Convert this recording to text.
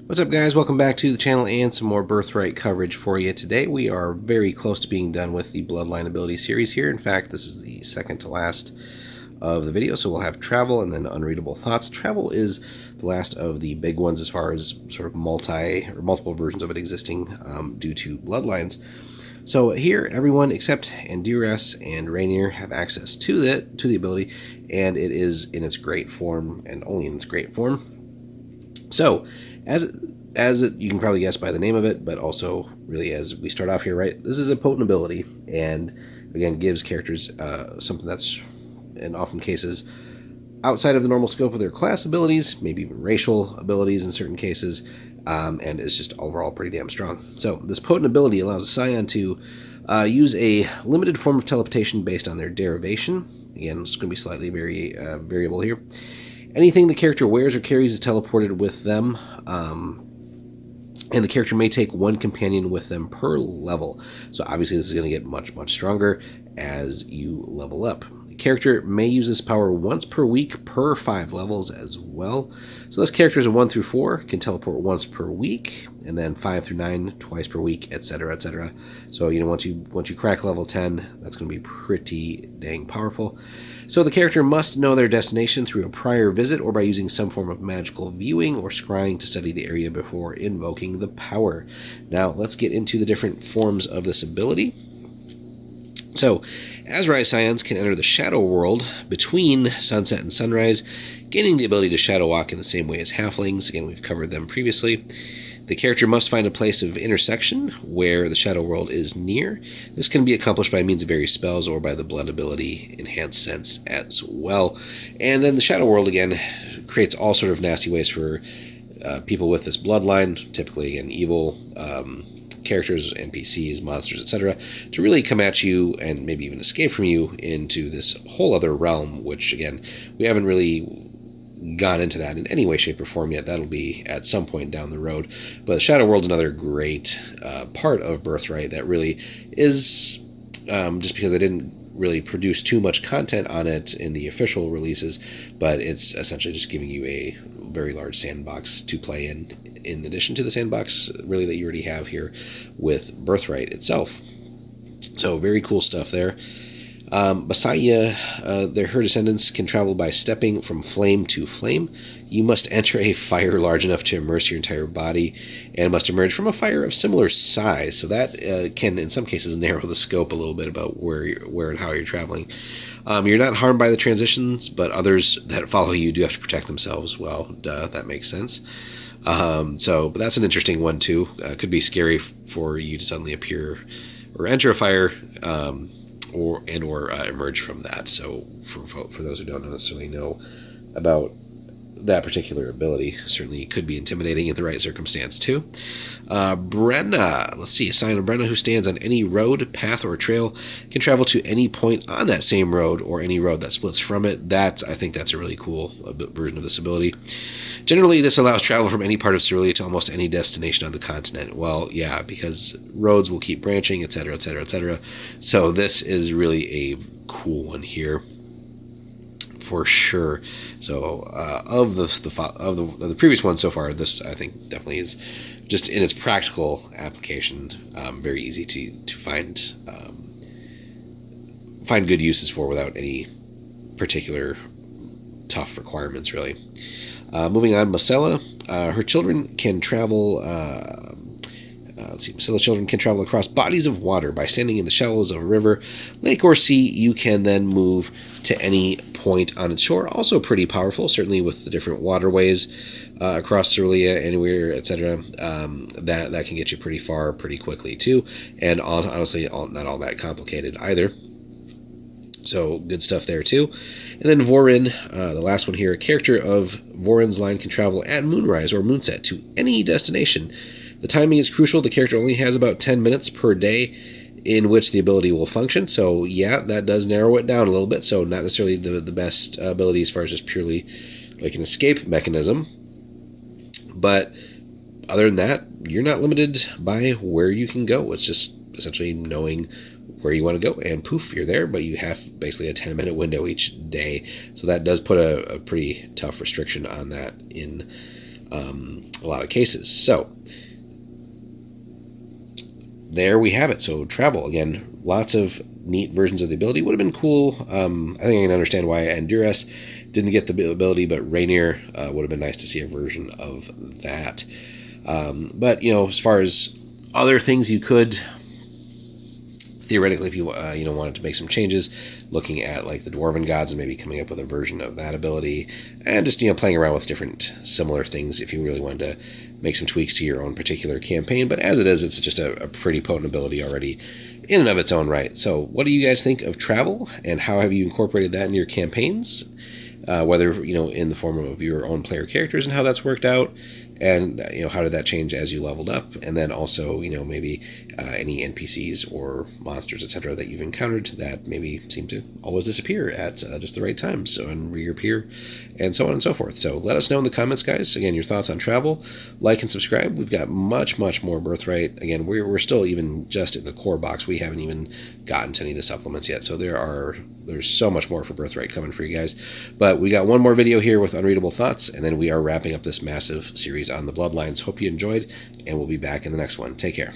What's up, guys? Welcome back to the channel and some more Birthright coverage for you. Today we are very close to being done with the Bloodline ability series here. In fact, this is the second to last of the video, so we'll have Travel and then Unreadable Thoughts. Travel is the last of the big ones as far as sort of multiple versions of it existing due to Bloodlines. So here, everyone except Anduras and Rainier have access to the ability, and it is in its great form and only in its great form. So, you can probably guess by the name of it, but also really as we start off here, right? This is a potent ability, and again gives characters something that's, in often cases, outside of the normal scope of their class abilities, maybe even racial abilities in certain cases, and is just overall pretty damn strong. So this potent ability allows a Scion to use a limited form of teleportation based on their derivation. Again, it's going to be slightly variable here. Anything the character wears or carries is teleported with them, and the character may take one companion with them per level. So obviously this is going to get much, much stronger as you level up. The character may use this power once per week per 5 levels as well. So those characters of 1 through 4 can teleport once per week, and then 5 through 9 twice per week, etc., etc. So once you crack level 10, that's going to be pretty dang powerful. So the character must know their destination through a prior visit or by using some form of magical viewing or scrying to study the area before invoking the power. Now let's get into the different forms of this ability. So, Azrai Scions can enter the Shadow World between sunset and sunrise, gaining the ability to shadow walk in the same way as halflings. Again, we've covered them previously. The character must find a place of intersection where the Shadow World is near. This can be accomplished by means of various spells or by the Blood ability Enhanced Sense as well. And then the Shadow World, again, creates all sort of nasty ways for people with this bloodline, typically again, evil characters, NPCs, monsters, etc., to really come at you and maybe even escape from you into this whole other realm, which, again, we haven't really gone into that in any way, shape, or form yet. That'll be at some point down the road. But Shadow World's another great part of Birthright that really is, just because I didn't really produce too much content on it in the official releases, but it's essentially just giving you a very large sandbox to play in addition to the sandbox really that you already have here with Birthright itself. So very cool stuff there. Basaya, her descendants can travel by stepping from flame to flame. You must enter a fire large enough to immerse your entire body and must emerge from a fire of similar size. So that can, in some cases, narrow the scope a little bit about where and how you're traveling. You're not harmed by the transitions, but others that follow you do have to protect themselves. Well, duh, that makes sense. But that's an interesting one, too. Could be scary for you to suddenly appear or enter a fire, or emerge from that. So for those who don't necessarily know about that particular ability, certainly it could be intimidating in the right circumstance too. Brenna, let's see, a Scion of Brenna who stands on any road, path, or trail can travel to any point on that same road or any road that splits from it. I think that's a really cool version of this ability. Generally, this allows travel from any part of Cerulean to almost any destination on the continent. Well, yeah, because roads will keep branching, etc., etc., etc. So this is really a cool one here, for sure. So of the previous ones so far, this I think definitely is, just in its practical application, very easy to find good uses for without any particular tough requirements, really. Moving on, Marcella, her children can travel. Marcella's children can travel across bodies of water by standing in the shallows of a river, lake, or sea. You can then move to any point on its shore. Also pretty powerful, certainly with the different waterways across Cerulean, anywhere, etc. That can get you pretty far pretty quickly too, and honestly, not all that complicated either. So good stuff there too. And then Vorin, the last one here, a character of Vorin's line can travel at moonrise or moonset to any destination. The timing is crucial. The character only has about 10 minutes per day in which the ability will function. So yeah, that does narrow it down a little bit. So not necessarily the best ability as far as just purely like an escape mechanism. But other than that, you're not limited by where you can go. It's just essentially knowing where you want to go, and poof, you're there, but you have basically a 10-minute window each day. So that does put a pretty tough restriction on that in a lot of cases. So there we have it. So travel, again, lots of neat versions of the ability. Would have been cool. I think I can understand why Andurras didn't get the ability, but Rainier would have been nice to see a version of that. But, as far as other things you could theoretically, if you wanted to make some changes, looking at like the Dwarven gods and maybe coming up with a version of that ability, and just playing around with different similar things if you really wanted to make some tweaks to your own particular campaign. But as it is, it's just a pretty potent ability already in and of its own right. So what do you guys think of travel, and how have you incorporated that in your campaigns? Whether in the form of your own player characters and how that's worked out, and how did that change as you leveled up, and then also maybe any NPCs or monsters, etc., that you've encountered that maybe seem to always disappear at just the right times, and reappear, and so on and so forth. So let us know in the comments, guys, again, your thoughts on travel. Like and subscribe. We've got much more Birthright. Again, we're still even just in the core box. We haven't even gotten to any of the supplements yet, so there's so much more for Birthright coming for you guys. But we got one more video here with Unreadable Thoughts, and then we are wrapping up this massive series on the Bloodlines. Hope you enjoyed, and we'll be back in the next one. Take care.